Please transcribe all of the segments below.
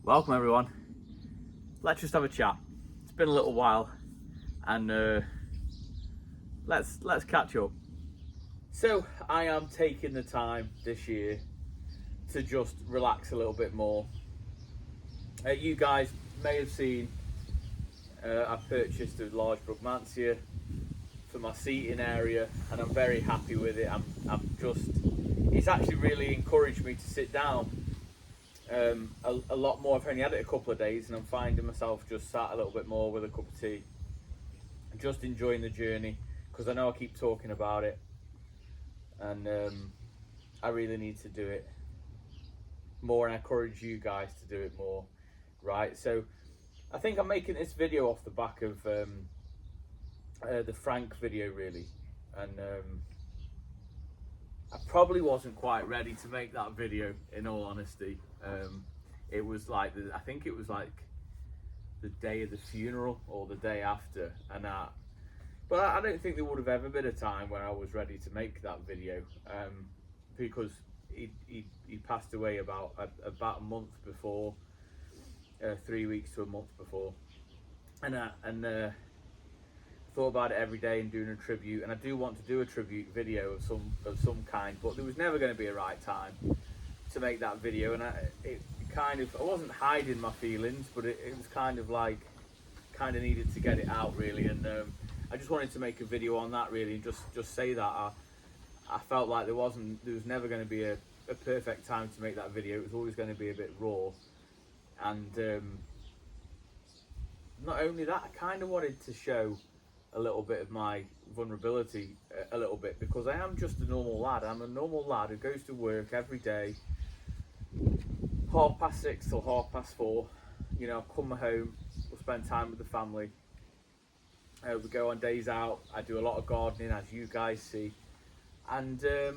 Welcome everyone. Let's just have a chat. It's been a little while, and let's catch up. So I am taking the time this year to just relax a little bit more. You guys may have seen I've purchased a large Brugmansia for my seating area, and I'm very happy with it. It's actually really encouraged me to sit down a lot more. I've only had it a couple of days and I'm finding myself just sat a little bit more with a cup of tea, just enjoying the journey, because I know I keep talking about it, and I really need to do it more, and I encourage you guys to do it more, right? So I think I'm making this video off the back of the Frank video, really, and I probably wasn't quite ready to make that video, in all honesty. It was like I think it was like the day of the funeral or the day after, and but I don't think there would have ever been a time when I was ready to make that video, because he passed away about a month before, 3 weeks to a month before, and thought about it every day and doing a tribute, and I do want to do a tribute video of some kind, but there was never going to be a right time to make that video, and I wasn't hiding my feelings, but it was kind of needed to get it out, really, and I just wanted to make a video on that, really, and just say that I felt like there was never going to be a perfect time to make that video. It was always going to be a bit raw, and not only that, I kind of wanted to show a little bit of my vulnerability, a little bit, because I am just a normal lad. I'm a normal lad who goes to work every day, 6:30 till 4:30. You know, I come home, we'll spend time with the family. We go on days out. I do a lot of gardening, as you guys see, and I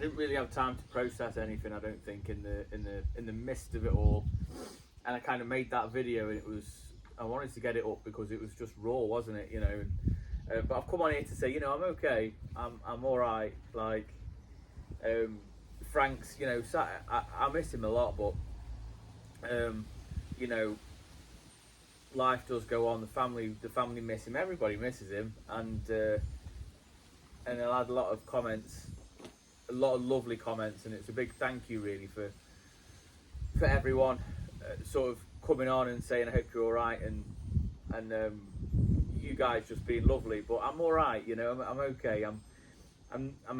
didn't really have time to process anything, I don't think, in the midst of it all. And I kind of made that video, and I wanted to get it up because it was just raw, wasn't it? You know, but I've come on here to say, you know, I'm okay. I'm all right. Like, Frank's, you know, I miss him a lot, but you know, life does go on. The family miss him. Everybody misses him, and I had a lot of comments, a lot of lovely comments, and it's a big thank you, really, for everyone sort of coming on and saying I hope you're all right, and you guys just being lovely. But I'm all right, you know. I'm okay. I'm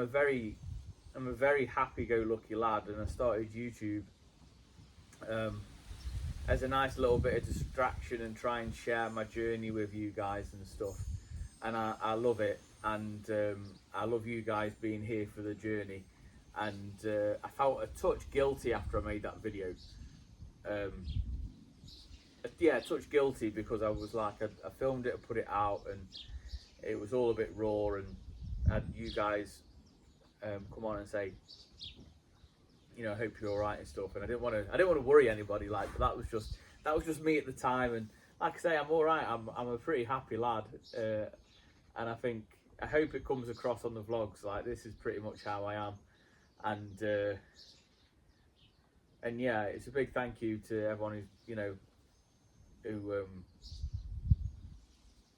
a very happy-go-lucky lad, and I started YouTube as a nice little bit of distraction and try and share my journey with you guys and stuff. And I love it, and I love you guys being here for the journey. And I felt a touch guilty after I made that video. Yeah, a touch guilty, because I was like, I filmed it, I put it out, and it was all a bit raw, and had you guys come on and say, you know, I hope you're all right and stuff. And I didn't want to worry anybody, like, but that was just me at the time. And like I say, I'm all right. I'm a pretty happy lad, and I hope it comes across on the vlogs. Like, this is pretty much how I am, and yeah, it's a big thank you to everyone who's, you know, who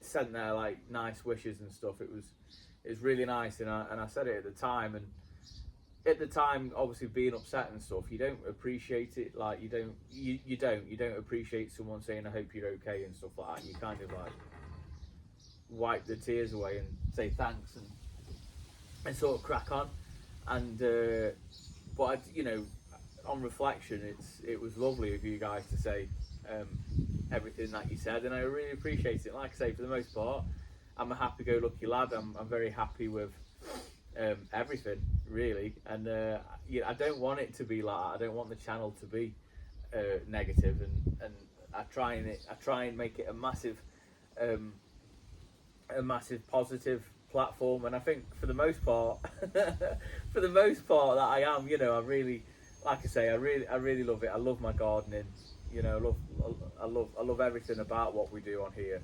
sent their like nice wishes and stuff. It's really nice, and I said it at the time, and at the time, obviously being upset and stuff, you don't appreciate it. Like, you don't appreciate someone saying I hope you're okay and stuff like that. You kind of like wipe the tears away and say thanks, and sort of crack on. And but you know, on reflection, it was lovely of you guys to say everything that you said, and I really appreciate it. Like I say, for the most part, I'm a happy-go-lucky lad. I'm very happy with everything, really, and yeah, I don't want it to be like that. I don't want the channel to be negative, and I try and make it a massive positive platform. And I think for the most part, that I am. You know, I really, like I say, I really love it. I love my gardening. You know, I love everything about what we do on here,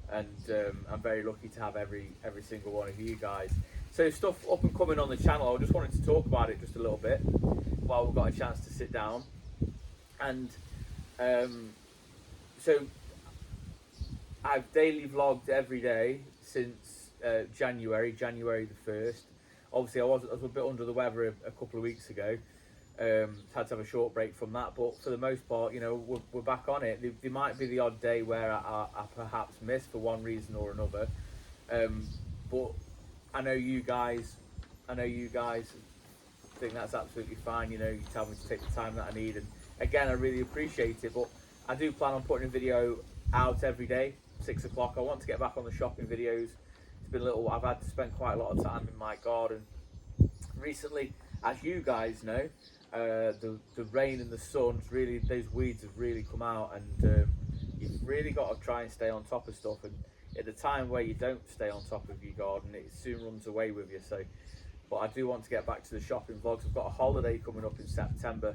and I'm very lucky to have every single one of you guys. So stuff up and coming on the channel. I just wanted to talk about it just a little bit while we've got a chance to sit down. And so I've daily vlogged every day since January the 1st. Obviously, I was a bit under the weather a couple of weeks ago. Had to have a short break from that, but for the most part, you know, we're back on it. There might be the odd day where I perhaps miss for one reason or another, but I know you guys think that's absolutely fine. You know, you tell me to take the time that I need, and again, I really appreciate it. But I do plan on putting a video out every day, 6 o'clock. I want to get back on the shopping videos. It's been a little. I've had to spend quite a lot of time in my garden recently, as you guys know. The rain and the sun's really, those weeds have really come out, and you've really got to try and stay on top of stuff. And at the time where you don't stay on top of your garden, it soon runs away with you. So, but I do want to get back to the shopping vlogs. I've got a holiday coming up in September,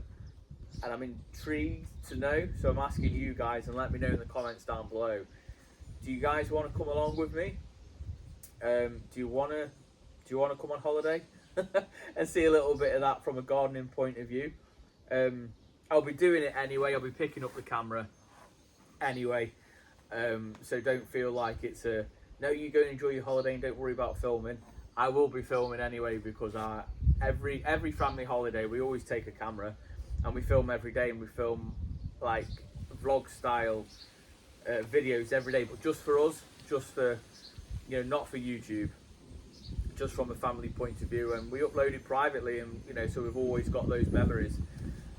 and I'm intrigued to know. So I'm asking you guys, and let me know in the comments down below. Do you guys want to come along with me? Do you want to come on holiday and see a little bit of that from a gardening point of view? I'll be doing it anyway. I'll be picking up the camera anyway. So don't feel like it's a no. You go and enjoy your holiday and don't worry about filming. I will be filming anyway, because every family holiday we always take a camera and we film every day, and we film like vlog style videos every day, but just for us, just for, you know, not for YouTube, just from a family point of view. And we upload it privately, and you know, so we've always got those memories.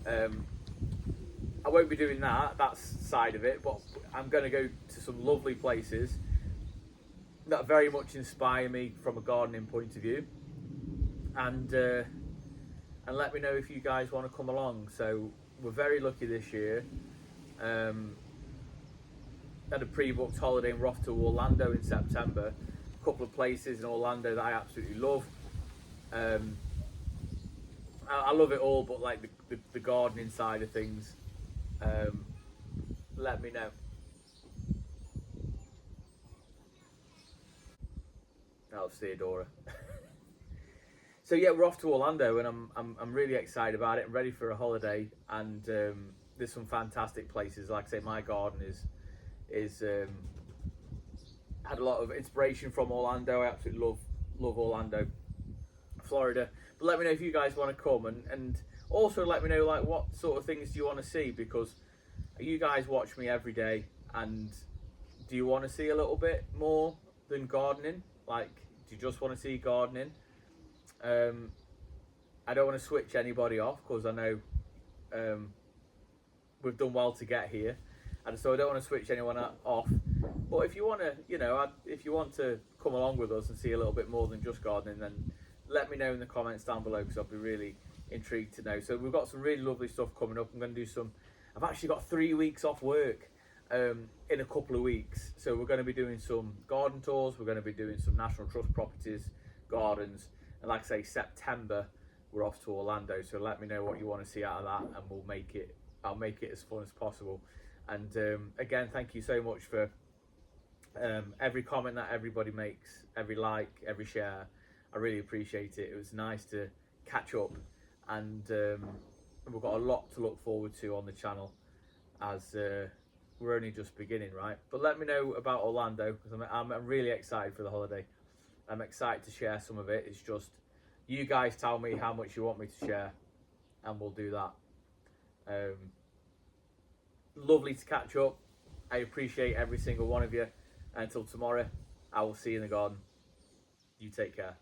I won't be doing that side of it, but I'm going to go to some lovely places that very much inspire me from a gardening point of view, and let me know if you guys want to come along. So we're very lucky this year. Had a pre-booked holiday and we're off to Orlando in September. A couple of places in Orlando that I absolutely love. I love it all, but like the gardening side of things, let me know. That'll see Adora. So yeah, we're off to Orlando, and I'm really excited about it. I'm ready for a holiday, and there's some fantastic places. Like I say, my garden is had a lot of inspiration from Orlando. I absolutely love Orlando, Florida. But let me know if you guys want to come, and also let me know like what sort of things do you want to see, because you guys watch me every day, and do you want to see a little bit more than gardening? Like, do you just want to see gardening? I don't want to switch anybody off, because I know we've done well to get here, and so I don't want to switch anyone off. But if you want to, you know, if you want to come along with us and see a little bit more than just gardening, then let me know in the comments down below, because I'll be really intrigued to know. So we've got some really lovely stuff coming up. I'm going to do some. I've actually got 3 weeks off work in a couple of weeks, so we're going to be doing some garden tours. We're going to be doing some National Trust properties, gardens, and like I say, September we're off to Orlando. So let me know what you want to see out of that, and we'll make it. I'll make it as fun as possible. And again, thank you so much for every comment that everybody makes, every like, every share. I really appreciate it. It was nice to catch up, and we've got a lot to look forward to on the channel, as we're only just beginning, right? But let me know about Orlando, because I'm really excited for the holiday. I'm excited to share some of it. It's just, you guys tell me how much you want me to share, and we'll do that. Lovely to catch up. I appreciate every single one of you. Until tomorrow, I will see you in the garden. You take care.